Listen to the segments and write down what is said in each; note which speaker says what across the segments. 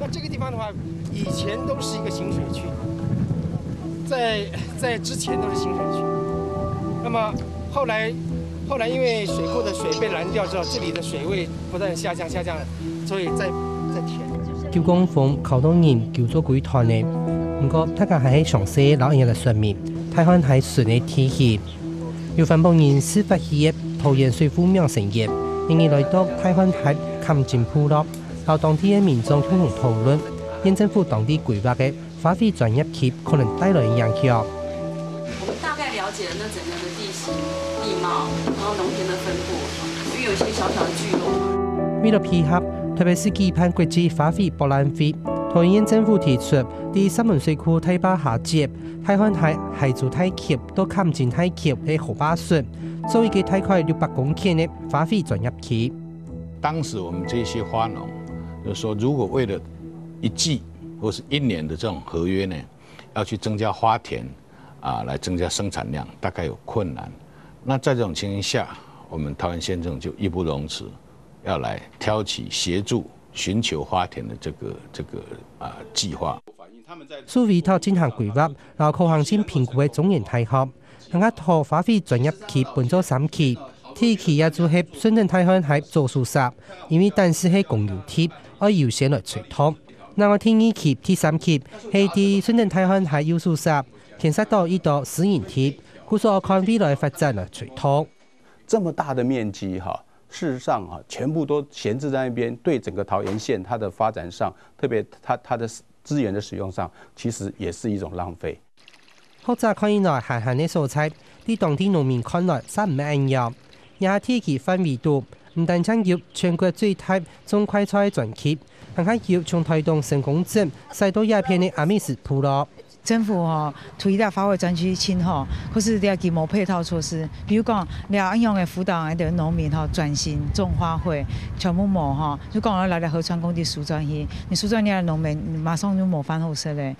Speaker 1: 那这个地方的话，以前都是一个行水区，在之前都是行水区。那么后来因为水库的水被拦掉之后，这里的水位不断下降，所以在填。
Speaker 2: 九公峰靠到人叫做鬼团的，不過大家係喺詳細老人嘅上面，睇看係順嘅天氣。有份幫人司法協桃園水庫苗成業，仍然來到睇看係勘證鋪落，由當地嘅民眾共同討論，縣政府當地規劃嘅花費專業期可能帶來影響。
Speaker 3: 我們大概了解了那整個的地形、地貌，然後農田的分布，因為有一些小小的聚落。
Speaker 2: 為了配合，特別是舉辦國際花卉博覽會，桃園縣政府提出，喺三門水庫堤壩下接，睇看係海珠太橋到勘證太橋嘅河壩順，做一個大概600公頃嘅花卉專業期。
Speaker 4: 當時我們這些花農就是說，如果為了一季或是1年的這種合約呢，要去增加花田來增加生產量，大概有困難。那在這種情形下，我們桃園縣政就義不容辭，要來挑起協助尋求花田的這個計劃。
Speaker 2: 數位頭進行規劃，然後靠行政評估嘅總研大學，更加套花卉專業期分做3期，第一期也就係順天大漢係做樹葉，因為當時係公有地，要優先來採土。然後第2期、第3期係啲順天大漢係有樹葉，牽涉到一到私人地，故所看未來發展來採土。
Speaker 5: 這麼大的面積哈，事實上哈，全部都閒置在那邊，對整個桃園縣它的發展上，特別它的資源的使用上，其實也是一種浪費。
Speaker 2: 學者看以來閒閒的蔬菜，啲當地農民看來實唔係硬要，也係天氣範圍度，唔但將要全國最大種快菜專區，更加要從台東成功鎮曬到鴉片的阿美斯部落。
Speaker 6: 政府推了花卉專區清可是要給冇配套措施，比如講你要應用嘅輔導啲農民轉型種花卉，全部冇就講我來到河川工地樹專去，你樹專你嘅農民馬上就冇返後勢咧。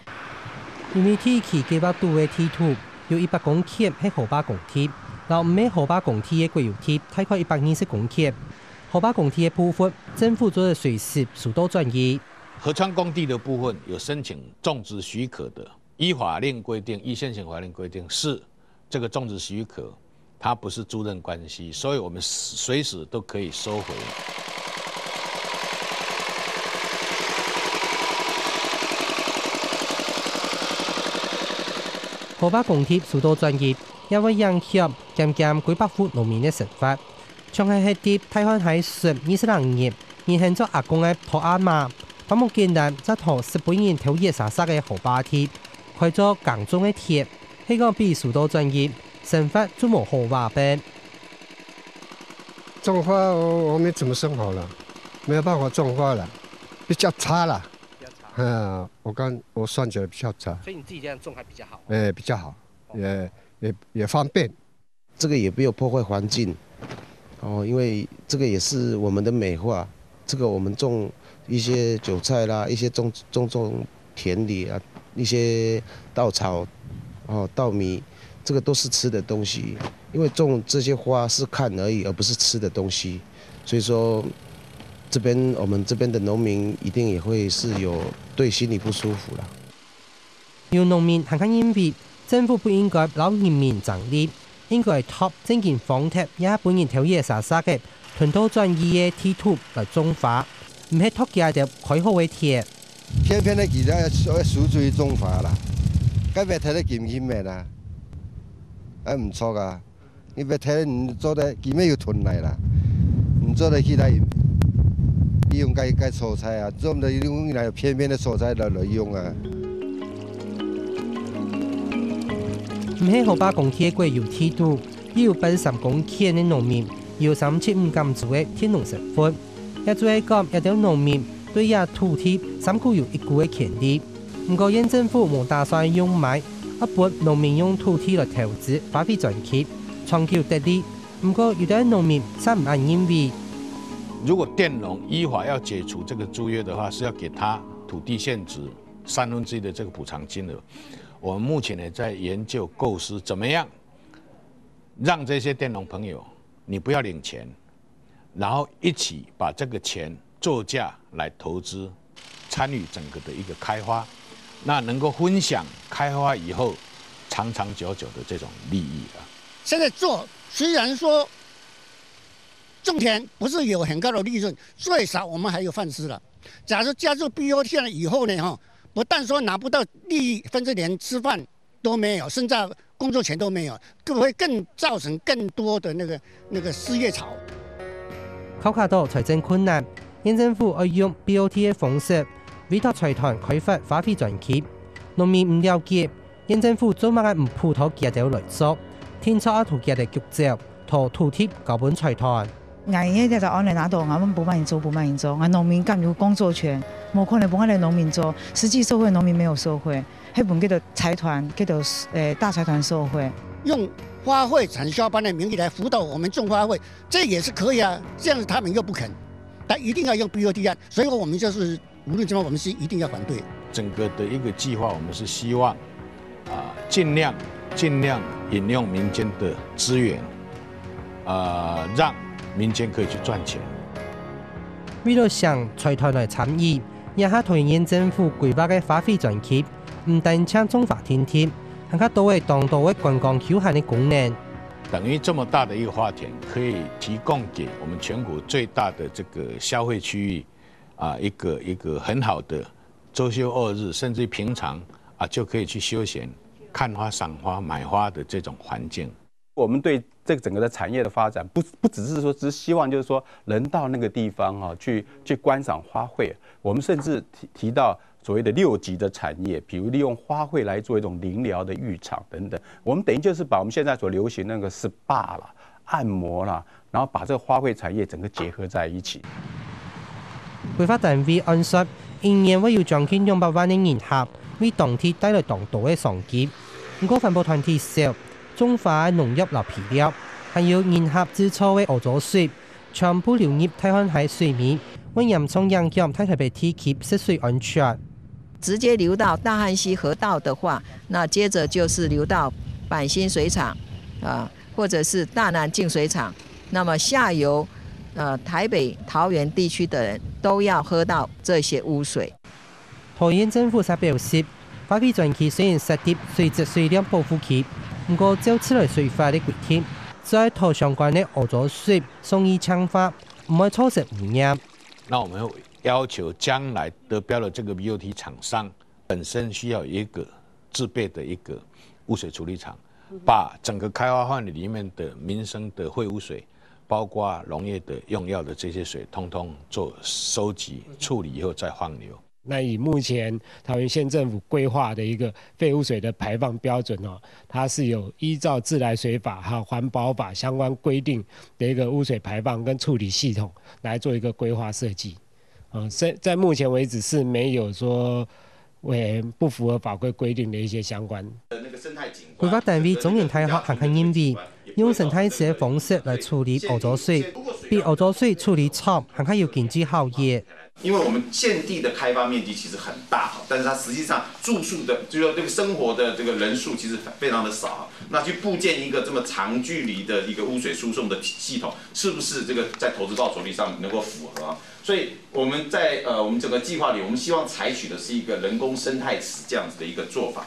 Speaker 2: 因為天氣計劃度嘅地圖有100公頃係河壩公地，然後唔係河壩公地嘅國有地，大概120公頃。河壩公地嘅部分，政府做嘅水勢速度轉移。
Speaker 4: 河川工地的部分有申請種植許可的。依法令規定，依現行法令規定是這個種植許可，它不是租賃關係，所以我們隨時都可以收回。
Speaker 2: 河壩公地速度轉移，也會影響漸漸幾百戶農民的生活。長係啲大漢喺順20年，現行咗阿公嘅拖阿媽，把目艱難則拖18年頭熱沙沙嘅河壩地。開咗耕種嘅田，希望比速度轉移，生活就冇好話唄。
Speaker 1: 種花我沒怎麼生活了，沒有辦法種花了，比較差了。我算起來比較差。
Speaker 2: 所以你自己這樣種還比較好。
Speaker 1: 比較好，也方便。
Speaker 7: 這個也不要破壞環境，因為這個也是我們的美化。這個我們種一些韭菜啦，一些種田裏啊。一些稻草，稻米，這個都是吃的東西。因為種這些花是看而已，而不是吃的東西。所以說，我們這邊的農民一定也會是有對心裡不舒服啦。
Speaker 2: 有農民還認為，政府不應該讓人民爭利，應該託政見放貼也本人頭野沙沙嘅屯土轉移嘅地圖來種花，唔係託家嘅開好嘅田。
Speaker 8: 偏偏咧，其實要數注種花啦，咁咪睇得見唔見咩啦？唔錯噶，你咪睇唔做得見咩要囤嚟啦？唔做得其他用該蔬菜啊，做唔到用嚟偏偏的蔬菜來用啊。
Speaker 2: 唔係河壩公地嘅國有地圖，有83公頃嘅農民，有375間族嘅天農成分，也就係講有啲農民。對呀，土地3股有1股嘅權利，不過縣政府冇打算用買，一般農民用土地來投資花卉專區，長久得利。不過有啲農民實唔安認為，
Speaker 4: 如果佃農依法要解除這個租約的話，是要給他土地現值1/3的這個補償金額。我們目前呢在研究構思，怎麼樣讓這些佃農朋友，你不要領錢，然後一起把這個錢作價來投資参与整个的一个开发，那能够分享开发以后长长久久的这种利益啊。
Speaker 9: 现在做虽然说种田不是有很高的利润，最少我们还有饭吃了。假如加入 BOT 了以后呢，不但说拿不到利益，甚至连吃饭都没有，甚至工作钱都没有，会更造成更多的那个失业潮。
Speaker 2: 考虑到财政困难，县政府要用 BOT 嘅方式委託財團開發花卉專區。農民唔了解，縣政府做乜嘅唔葡萄架條來做，天初一圖架嘅局照，同土地交本財團。
Speaker 6: 俺現在就按嚟拿到，我們不幫你做，不幫你做。俺農民敢有工作權，冇可能幫我哋農民做。實際社會農民沒有受惠，迄本叫做財團，叫做大財團受惠。
Speaker 9: 用花卉產銷班的名義來輔導我們種花卉，這也是可以啊。這樣子他們又不肯，但一定要用 BOT 案，所以我們就是無論怎麼，我們是一定要反對。
Speaker 4: 整個的一個計劃，我們是希望盡量引用民間的資源，讓民間可以去賺錢。
Speaker 2: 為了向財團來參與，也下同縣政府規劃嘅花卉專區，唔單搶種花天地，還加多為當地嘅觀光休閒的功能。
Speaker 4: 等於這麼大的一個花田，可以提供給我們全國最大的這個消費區域一個很好的週休2日，甚至平常就可以去休閒、看花、賞花、買花的這種環境。
Speaker 5: 我們對這個整個的產業的發展，不只是說，只希望就是說能到那個地方去觀賞花卉。我們甚至提到所謂的6級的產業，比如利用花卉來做一種臨療的浴場等等。我們等於就是把我們現在所流行那個 SPA 啦、按摩啦，然後把這個花卉產業整個結合在一起。
Speaker 2: 規劃單位按說，一年會有將近200萬的人客為當地帶來當地的商機。不過環保團體說，種花農業流皮料，還有人客製造的污糟水，全部流入太行海水面，會嚴重影響太台北地區食水安全。
Speaker 10: 直接流到大漢溪河道的話，那接着就是流到板新水廠或者是大南淨水廠，那麼下游台北、桃園地區的人都要喝到這些污水。
Speaker 2: 桃園政府才表示，花卉專區雖然設立水質水量保護區，不過照此類水法的規定，在土相關的污糟水送以淨化，唔會造成污染。
Speaker 4: 那我們會要求將來得標的這個 BOT 廠商本身需要一個自備的一個污水處理廠，把整個開發範圍裡面的民生的廢污水，包括農業的用藥的這些水，通通做收集處理以後再放流。
Speaker 11: 那以目前桃園縣政府規劃的一個廢污水的排放標準它是有依照自來水法還有環保法相關規定的一個污水排放跟處理系統來做一個規劃設計。在目前為止是沒有說不符合法規規定的一些相關。
Speaker 2: 規劃單位總研太學還係認為，用生態池的方式來處理污糟水，比污糟水處理廠還係有經濟效益。
Speaker 12: 因為我們現地的開發面積其實很大，但是它實際上住宿的，就是說這個生活的這個人數其實非常的少。那去佈建一個這麼長距離的一個污水輸送的系統，是不是這個在投資報酬率上能夠符合？所以我們在我們整個計劃裡，我們希望採取的是一個人工生態池這樣子的一個做法。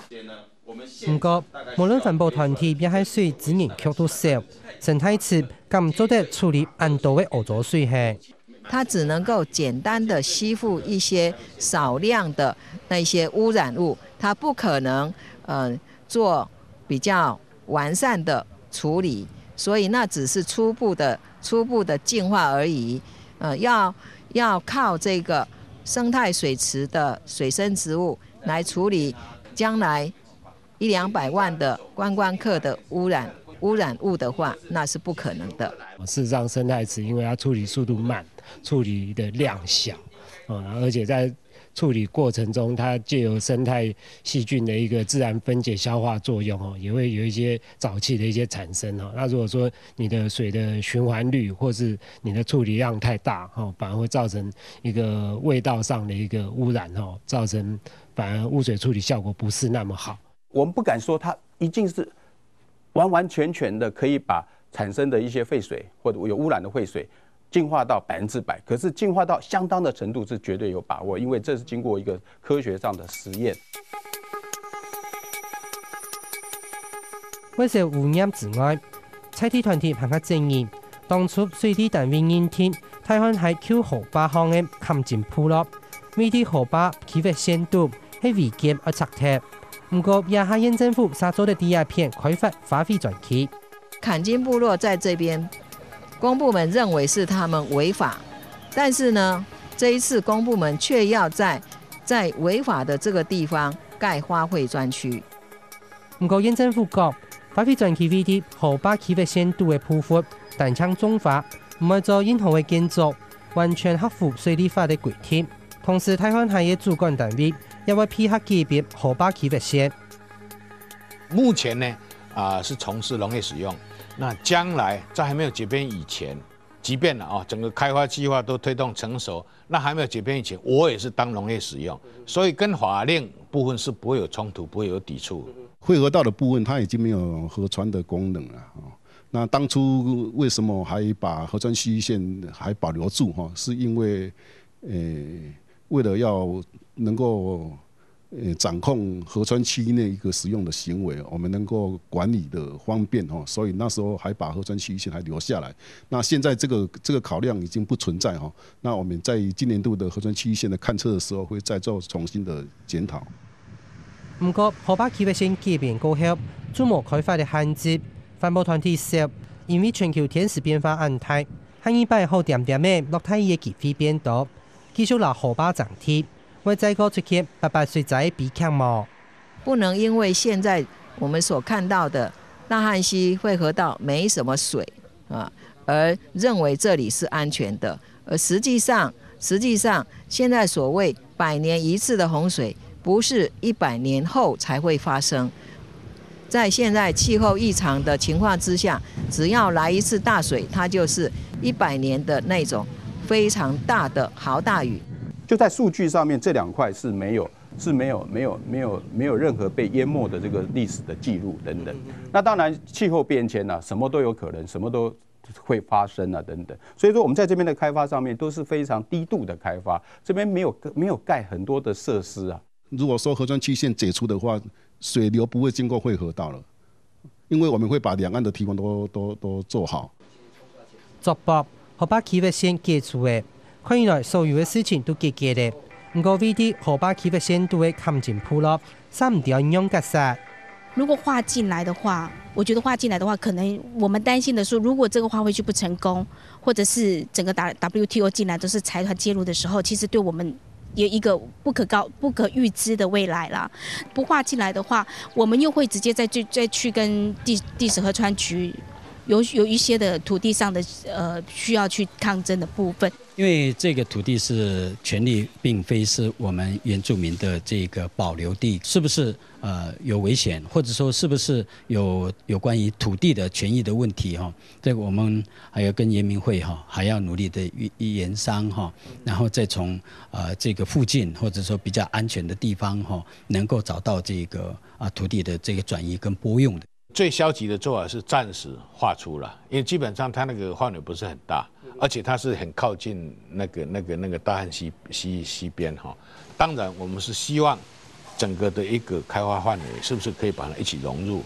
Speaker 2: 不過，無論環保團體也係水資源卻都少，生態池咁做得處理很多的污糟水係。
Speaker 10: 它只能夠簡單的吸附一些少量的那些污染物，它不可能做比較完善的處理，所以那只是初步的淨化而已。要靠這個生態水池的水生植物來處理將來100-200萬的觀光客的污染物的話，那是不可能的。
Speaker 11: 事實上，生態池因為它處理速度慢，處理的量小，而且在處理過程中，它藉由生態細菌的一個自然分解消化作用，也會有一些沼氣的一些產生。那如果說你的水的循環率或是你的處理量太大，反而會造成一個味道上的一個污染，造成反而污水處理效果不是那麼好。
Speaker 5: 我們不敢說它一定是完完全全的可以把產生的一些廢水或者有污染的廢水进化到100%，可是进化到相当的程度是绝对有把握，因为这是经过一个科学上的实验。
Speaker 2: 为了污染之外，采地团体还较建议，当初水利单位认定台湾海丘河坝项的勘進部落，每啲河坝起發限度係違建而拆拆。不過也係縣政府沙做的第二片開發花卉專區。
Speaker 10: 坎金部落在这边，公部门认为是他们违法，但是呢，这一次公部门却要在违法的这个地方盖花卉专区。
Speaker 2: 不過縣政府講，花卉專區為啲河壩起發限度嘅鋪闊，但搶種花，唔係做任何嘅建築，完全合乎水利法嘅規定。同時，台灣海嘅主管單位也會批核級別河壩起發線。
Speaker 4: 目前呢，是從事農業使用。那將來在還沒有解編以前，即便整個開發計劃都推動成熟，那還沒有解編以前，我也是當農業使用，所以跟法令部分是不會有衝突，不會有抵觸。
Speaker 13: 匯河道的部分，它已經沒有河川的功能了。那當初為什麼還把河川區域線還保留住？是因為為了要能夠掌控河川區內一個使用的行為，我們能夠管理的方便，所以那時候還把河川區域線還留下來。那現在這個考量已經不存在，那我們在今年度的河川區域線的勘測的時候，會再做重新的檢討。
Speaker 2: 不過河壩起發線改變過後，注模開發的限制，環保團體說，因為全球天時變化安態，下一擺後點點的落太嘅機會變多，繼續拿河壩整體。為再個出現88水災比強貌，
Speaker 10: 不能因為現在我們所看到的大漢溪匯河道沒什麼水而認為這裡是安全的，而實際上現在所謂100年一次的洪水，不是100年後才會發生。在現在氣候異常的情況之下，只要來一次大水，它就是100年的那種非常大的豪大雨。
Speaker 5: 就在數據上面，這兩塊是沒有任何被淹沒的這個歷史的記錄等等。那當然氣候變遷啊，什麼都有可能，什麼都會發生啊等等。所以說我們在這邊的開發上面都是非常低度的開發，這邊沒有蓋很多的設施啊。
Speaker 13: 如果說河川區線解除的話，水流不會經過匯河道了，因為我們會把兩岸的堤防都做好。
Speaker 2: 作博河壩起發線解除嘅。看來所有的事情都結結的，不過為啲河壩起發線都會勘進鋪落，三唔掉用格殺。
Speaker 14: 如果劃進來的話，我覺得劃進來的話，可能我們擔心的說，如果這個劃回去不成功，或者是整個WTO 進來都是財團介入的時候，其實對我們有一個不可預知的未來啦。不劃進來的話，我們又會直接再去跟第十河川局。有一些的土地上的需要去抗爭的部分，
Speaker 15: 因為這個土地是權利，並非是我們原住民的這個保留地，是不是有危險，或者說是不是有關於土地的權益的問題哈？這個我們還要跟原民會哈，還要努力的研商哈，然後再從這個附近或者說比較安全的地方哈，能夠找到這個土地的這個轉移跟撥用的。
Speaker 4: 最消極的做法是暫時劃出了，因為基本上它那個範圍不是很大，而且它是很靠近那個大漢溪邊哈。當然，我們是希望整個的一個開發範圍是不是可以把它一起融入。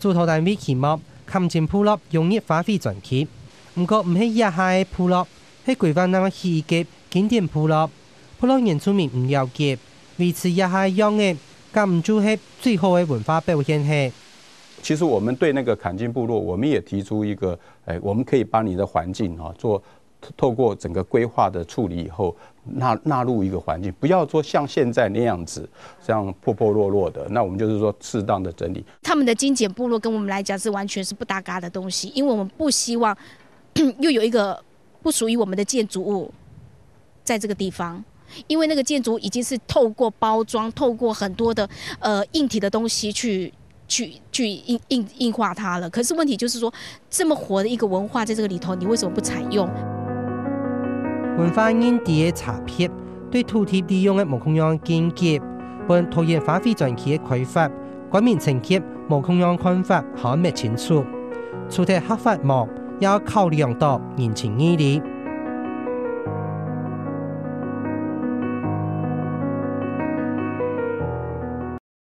Speaker 2: 主頭單位期望勘進鋪落容易花卉專區，不過唔係野下嘅鋪落，係規劃那個稀嘅景點鋪落，鋪落原住民唔了解，維持野下樣嘅，咁唔就係最好嘅文化表現係。
Speaker 5: 其實我們對那個坎金部落，我們也提出一個，我們可以把你的環境透過整個規劃的處理以後，納入一個環境，不要說像現在那樣子，像破破落落的。那我們就是說適當的整理。
Speaker 14: 他們的精簡部落跟我們來講是完全是不搭嘎的東西，因為我們不希望又有一個不屬於我們的建築物在這個地方。因為那個建築已經是透過包裝，透過很多的硬體的東西去硬化它了。可是問題就是說，這麼活的一個文化在這個裡頭，你為什麼不採用？
Speaker 2: 文化因地嘅差別，對土地利用嘅無同樣見解，本拖延花卉專區嘅開發，官民層級無同樣看法，還未清楚。除咗合法網，也考量到人情义理。